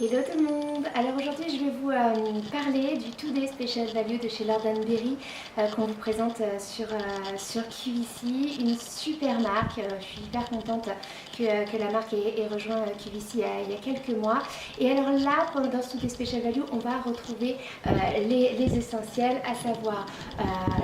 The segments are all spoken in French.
Hello tout le monde. Alors aujourd'hui je vais vous parler du Today Special Value de chez Lord Berry qu'on vous présente sur QVC, une super marque. Je suis hyper contente que la marque ait rejoint QVC il y a quelques mois. Et alors là, dans ce Today Special Value, on va retrouver les essentiels, à savoir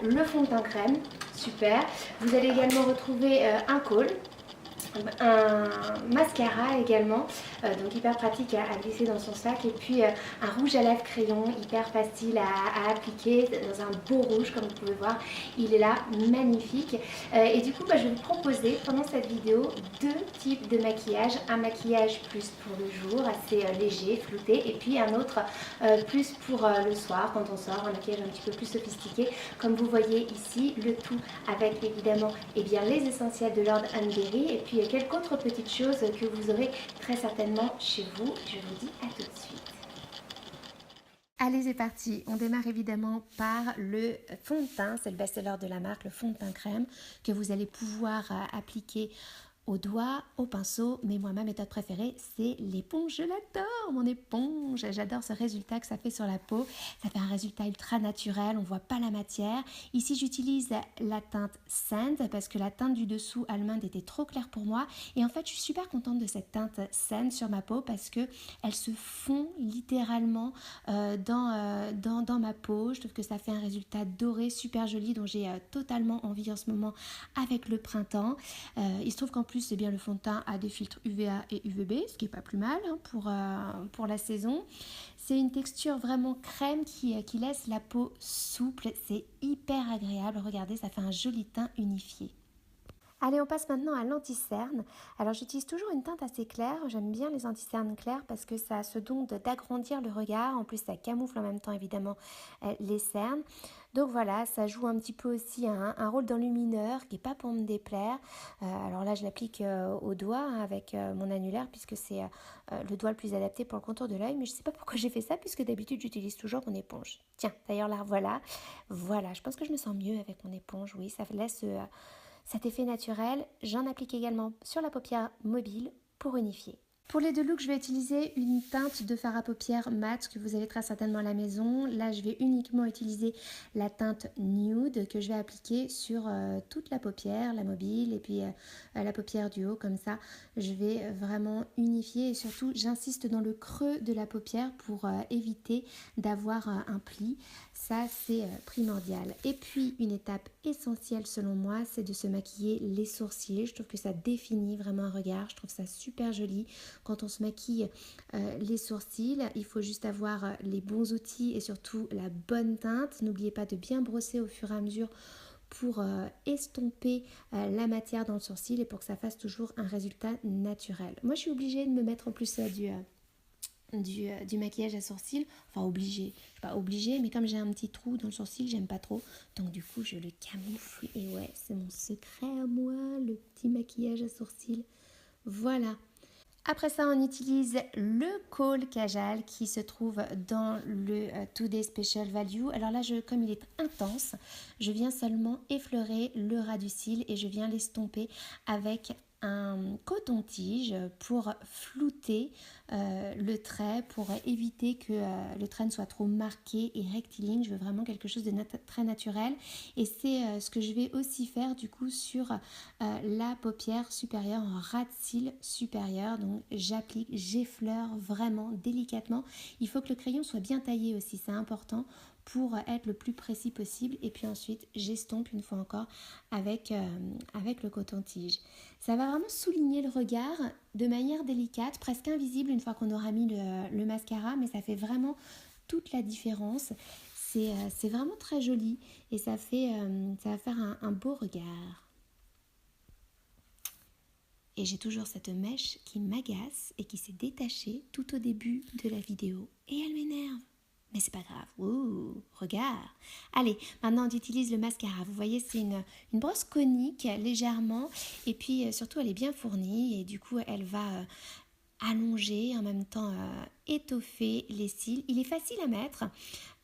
le fond de teint crème, super. Vous allez également retrouver un col, un mascara également, donc hyper pratique à glisser dans son sac, et puis un rouge à lèvres crayon hyper facile à appliquer dans un beau rouge comme vous pouvez voir, il est là magnifique. Et du coup je vais vous proposer pendant cette vidéo deux types de maquillage, un maquillage plus pour le jour assez léger, flouté, et puis un autre plus pour le soir quand on sort, un maquillage un petit peu plus sophistiqué comme vous voyez ici, le tout avec évidemment les essentiels de Lord Berry et puis quelques autres petites choses que vous aurez très certainement chez vous. Je vous dis à tout de suite. Allez, c'est parti. On démarre évidemment par le fond de teint. C'est le best-seller de la marque, le fond de teint crème que vous allez pouvoir appliquer au doigt, au pinceau, mais moi ma méthode préférée c'est l'éponge, je l'adore mon éponge, j'adore ce résultat que ça fait sur la peau, ça fait un résultat ultra naturel, on voit pas la matière. Ici j'utilise la teinte Sand parce que la teinte du dessous allemande était trop claire pour moi et en fait je suis super contente de cette teinte Sand sur ma peau parce que elle se fond littéralement dans ma peau. Je trouve que ça fait un résultat doré super joli dont j'ai totalement envie en ce moment avec le printemps. Il se trouve qu'en plus c'est bien le fond de teint a des filtres UVA et UVB, ce qui est pas plus mal pour la saison. C'est une texture vraiment crème qui laisse la peau souple, c'est hyper agréable. Regardez, ça fait un joli teint unifié. Allez, on passe maintenant à l'anti-cerne. Alors j'utilise toujours une teinte assez claire, j'aime bien les anti-cernes clairs parce que ça a ce don d'agrandir le regard, en plus ça camoufle en même temps évidemment les cernes. Donc voilà, ça joue un petit peu aussi un rôle d'enlumineur qui n'est pas pour me déplaire. Alors là je l'applique au doigt avec mon annulaire puisque c'est le doigt le plus adapté pour le contour de l'œil, mais je ne sais pas pourquoi j'ai fait ça puisque d'habitude j'utilise toujours mon éponge. Tiens, d'ailleurs là voilà, je pense que je me sens mieux avec mon éponge, oui, ça laisse cet effet naturel. J'en applique également sur la paupière mobile pour unifier. Pour les deux looks, je vais utiliser une teinte de fard à paupières mat que vous avez très certainement à la maison. Là, je vais uniquement utiliser la teinte nude que je vais appliquer sur toute la paupière, la mobile et puis la paupière du haut. Comme ça, je vais vraiment unifier et surtout, j'insiste dans le creux de la paupière pour éviter d'avoir un pli. Ça, c'est primordial. Et puis, une étape essentielle selon moi, c'est de se maquiller les sourcils. Je trouve que ça définit vraiment un regard. Je trouve ça super joli. Quand on se maquille les sourcils, il faut juste avoir les bons outils et surtout la bonne teinte. N'oubliez pas de bien brosser au fur et à mesure pour estomper la matière dans le sourcil et pour que ça fasse toujours un résultat naturel. Moi, je suis obligée de me mettre en plus du maquillage à sourcils, enfin obligée, je suis pas obligée, mais comme j'ai un petit trou dans le sourcil, j'aime pas trop, donc du coup je le camoufle et ouais, c'est mon secret à moi, le petit maquillage à sourcils. Voilà. Après ça, on utilise le Kohl Kajal qui se trouve dans le Today Special Value. Alors là, comme il est intense, je viens seulement effleurer le ras du cil et je viens l'estomper avec un coton-tige pour flouter le trait, pour éviter que le trait ne soit trop marqué et rectiligne. Je veux vraiment quelque chose de très naturel et c'est ce que je vais aussi faire du coup sur la paupière supérieure, en ras de cils supérieur. Donc j'effleure vraiment délicatement. Il faut que le crayon soit bien taillé aussi, c'est important pour être le plus précis possible et puis ensuite j'estompe une fois encore avec le coton-tige. Ça va vraiment souligner le regard de manière délicate, presque invisible une fois qu'on aura mis le mascara, mais ça fait vraiment toute la différence. C'est vraiment très joli et ça va faire un beau regard. Et j'ai toujours cette mèche qui m'agace et qui s'est détachée tout au début de la vidéo et elle m'énerve. Mais c'est pas grave. Ouh, regarde. Allez, maintenant on utilise le mascara. Vous voyez, c'est une brosse conique légèrement et puis surtout elle est bien fournie et du coup elle va allonger, en même temps étoffer les cils. Il est facile à mettre.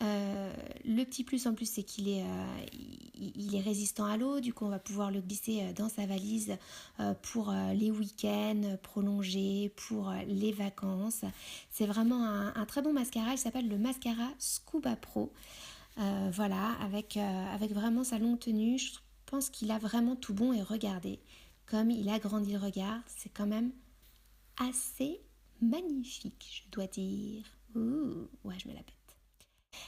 Le petit plus en plus, c'est il est résistant à l'eau. Du coup, on va pouvoir le glisser dans sa valise pour les week-ends prolongés, pour les vacances. C'est vraiment un très bon mascara. Il s'appelle le mascara Scuba Pro. Voilà, avec vraiment sa longue tenue. Je pense qu'il a vraiment tout bon. Et regardez, comme il agrandit le regard, c'est quand même assez magnifique, je dois dire. Ouh, ouais, je me la pète.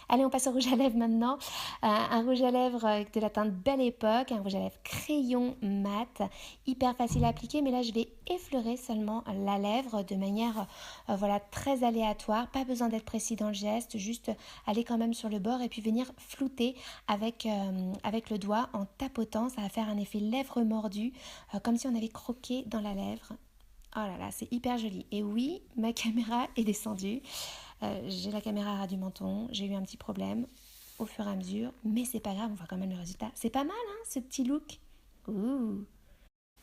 Allez, on passe au rouge à lèvres maintenant. Un rouge à lèvres de la teinte Belle Époque, un rouge à lèvres crayon mat, hyper facile à appliquer, mais là je vais effleurer seulement la lèvre de manière voilà, très aléatoire. Pas besoin d'être précis dans le geste, juste aller quand même sur le bord et puis venir flouter avec le doigt en tapotant. Ça va faire un effet lèvre mordue, comme si on avait croqué dans la lèvre. Oh là là, c'est hyper joli. Et oui, ma caméra est descendue. J'ai la caméra ras du menton, j'ai eu un petit problème au fur et à mesure, mais c'est pas grave, on voit quand même le résultat. C'est pas mal, hein, ce petit look. Ouh.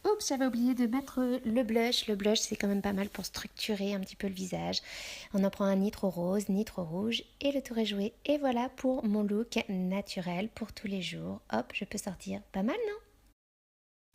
Oups, j'avais oublié de mettre le blush. Le blush, c'est quand même pas mal pour structurer un petit peu le visage. On en prend un ni trop rose, ni trop rouge, et le tour est joué. Et voilà pour mon look naturel pour tous les jours. Hop, je peux sortir. Pas mal, non?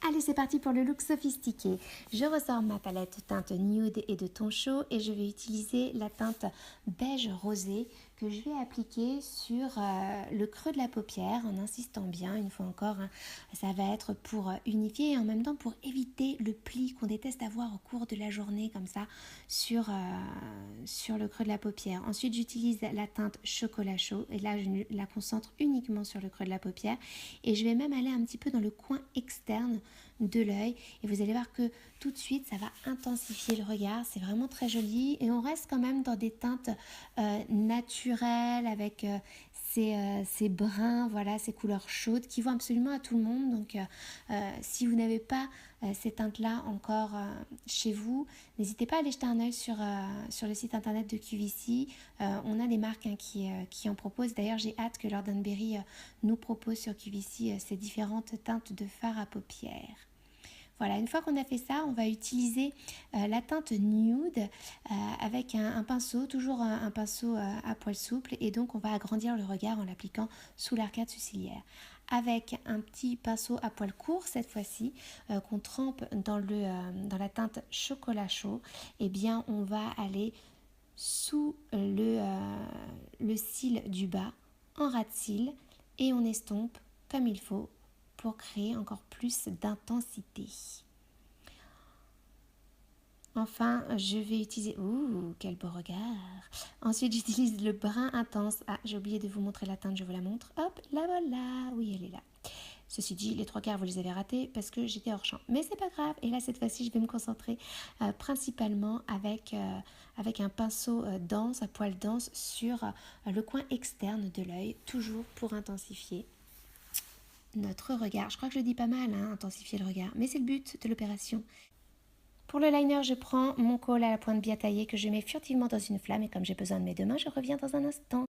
Allez, c'est parti pour le look sophistiqué. Je ressors ma palette teinte nude et de ton chaud et je vais utiliser la teinte beige rosé que je vais appliquer sur le creux de la paupière en insistant bien, une fois encore, hein, ça va être pour unifier et en même temps pour éviter le pli qu'on déteste avoir au cours de la journée comme ça sur le creux de la paupière. Ensuite, j'utilise la teinte chocolat chaud et là, je la concentre uniquement sur le creux de la paupière et je vais même aller un petit peu dans le coin externe de l'œil et vous allez voir que tout de suite ça va intensifier le regard, c'est vraiment très joli et on reste quand même dans des teintes naturelles avec ces bruns, voilà, ces couleurs chaudes qui vont absolument à tout le monde. Donc si vous n'avez pas ces teintes là encore chez vous, n'hésitez pas à aller jeter un œil sur le site internet de QVC. On a des marques hein, qui en proposent. D'ailleurs j'ai hâte que Lord & Berry nous propose sur QVC ces différentes teintes de fard à paupières. Voilà, une fois qu'on a fait ça, on va utiliser la teinte nude avec un pinceau, toujours un pinceau à poil souple, et donc on va agrandir le regard en l'appliquant sous l'arcade sourcilière. Avec un petit pinceau à poil court cette fois-ci, qu'on trempe dans la teinte chocolat chaud, eh bien on va aller sous le cil du bas en ras de cils et on estompe comme il faut pour créer encore plus d'intensité. Enfin, je vais utiliser... Ouh, quel beau regard. Ensuite, j'utilise le brun intense. Ah, j'ai oublié de vous montrer la teinte, je vous la montre. Hop, la voilà. Oui, elle est là. Ceci dit, les 3/4, vous les avez ratés parce que j'étais hors champ. Mais c'est pas grave. Et là, cette fois-ci, je vais me concentrer principalement avec un pinceau dense, à poil dense, sur le coin externe de l'œil, toujours pour intensifier notre regard. Je crois que je le dis pas mal, hein, intensifier le regard. Mais c'est le but de l'opération. Pour le liner, je prends mon col à la pointe bien taillée que je mets furtivement dans une flamme et comme j'ai besoin de mes deux mains, je reviens dans un instant.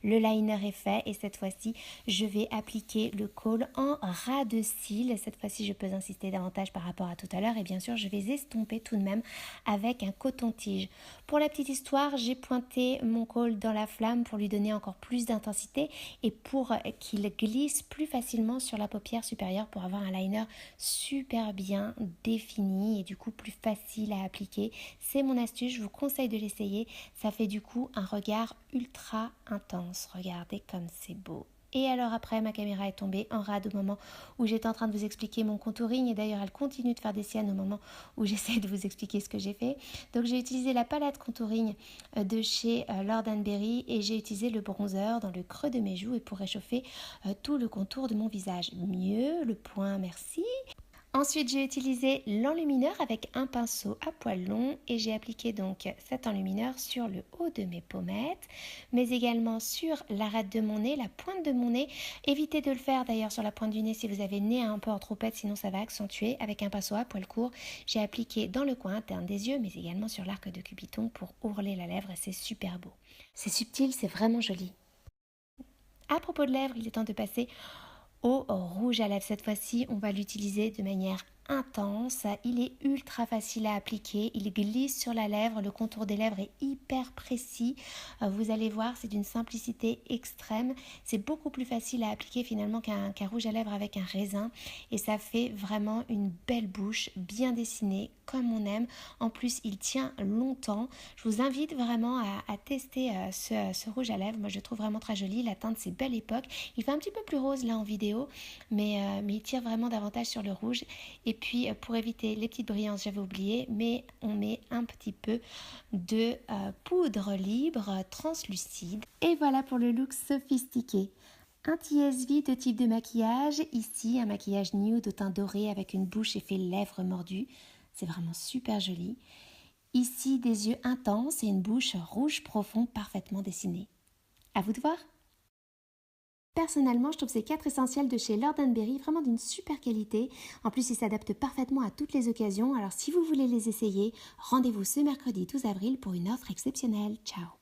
Le liner est fait et cette fois-ci, je vais appliquer le col en ras de cils. Cette fois-ci, je peux insister davantage par rapport à tout à l'heure et bien sûr, je vais estomper tout de même avec un coton-tige. Pour la petite histoire, j'ai pointé mon col dans la flamme pour lui donner encore plus d'intensité et pour qu'il glisse plus facilement sur la paupière supérieure pour avoir un liner super bien défini et du coup plus facile à appliquer. C'est mon astuce, je vous conseille de l'essayer. Ça fait du coup un regard ultra intense. Regardez comme c'est beau. Et alors après, ma caméra est tombée en rade au moment où j'étais en train de vous expliquer mon contouring et d'ailleurs elle continue de faire des siennes au moment où j'essaie de vous expliquer ce que j'ai fait. Donc j'ai utilisé la palette contouring de chez Lord & Berry et j'ai utilisé le bronzer dans le creux de mes joues et pour réchauffer tout le contour de mon visage. Mieux, le point, merci. Ensuite, j'ai utilisé l'enlumineur avec un pinceau à poil long et j'ai appliqué donc cet enlumineur sur le haut de mes pommettes, mais également sur l'arête de mon nez, la pointe de mon nez. Évitez de le faire d'ailleurs sur la pointe du nez si vous avez le nez un peu en trompette, sinon ça va accentuer. Avec un pinceau à poil court, j'ai appliqué dans le coin interne des yeux, mais également sur l'arc de Cupidon pour ourler la lèvre et c'est super beau. C'est subtil, c'est vraiment joli. À propos de lèvres, il est temps de passer au rouge à lèvres. Cette fois-ci, on va l'utiliser de manière intense, il est ultra facile à appliquer, il glisse sur la lèvre, le contour des lèvres est hyper précis. Vous allez voir, c'est d'une simplicité extrême. C'est beaucoup plus facile à appliquer finalement qu'un rouge à lèvres avec un raisin et ça fait vraiment une belle bouche, bien dessinée, comme on aime. En plus, il tient longtemps. Je vous invite vraiment à tester ce rouge à lèvres. Moi, je le trouve vraiment très joli. La teinte, c'est Belle Époque. Il fait un petit peu plus rose là en vidéo, mais il tire vraiment davantage sur le rouge. Et puis, pour éviter les petites brillances, j'avais oublié, mais on met un petit peu de poudre libre translucide. Et voilà pour le look sophistiqué. Un TSV de type de maquillage, ici un maquillage nude au teint doré avec une bouche effet lèvres mordues, c'est vraiment super joli. Ici des yeux intenses et une bouche rouge profond parfaitement dessinée. À vous de voir. Personnellement, je trouve ces 4 essentiels de chez Lord & Berry vraiment d'une super qualité. En plus, ils s'adaptent parfaitement à toutes les occasions. Alors si vous voulez les essayer, rendez-vous ce mercredi 12 avril pour une offre exceptionnelle. Ciao!